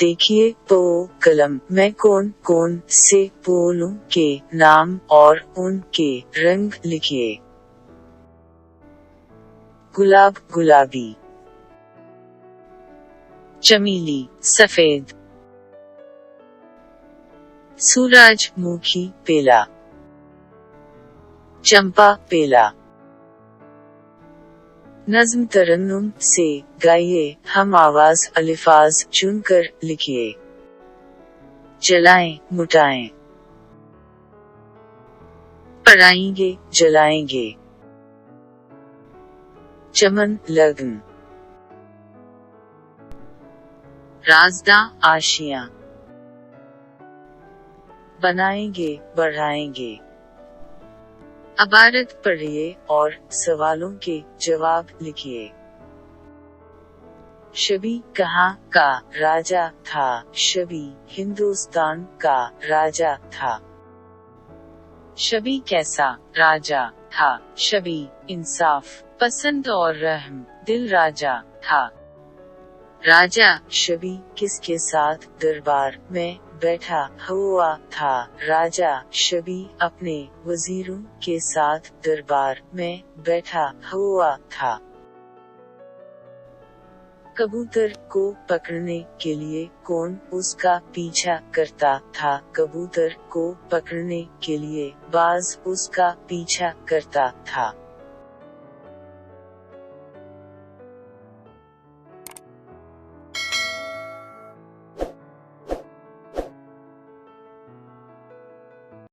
देखिए पो कलम, मैं कौन कौन से फूलों के नाम और उनके रंग लिखिए। गुलाब गुलाबी, चमेली सफेद, सूरजमुखी पीला, चंपा पीला। नज़्म तरन्नुम से गाइए, हम आवाज अल्फाज चुनकर लिखिए। जलाएं मुटाएं, पढ़ाएंगे जलाएंगे, चमन लगन, राज़दा आशियां, बनाएंगे बढ़ाएंगे। इबारत पढ़िए और सवालों के जवाब लिखिए। शबी कहाँ का राजा था? शबी हिंदुस्तान का राजा था। शबी कैसा राजा था? शबी इंसाफ पसंद और रहम दिल राजा था। राजा शबी किसके साथ दरबार में बैठा हुआ था? राजा शबी अपने वजीरों के साथ दरबार में बैठा हुआ था। कबूतर को पकड़ने के लिए कौन उसका पीछा करता था? कबूतर को पकड़ने के लिए बाज उसका पीछा करता था।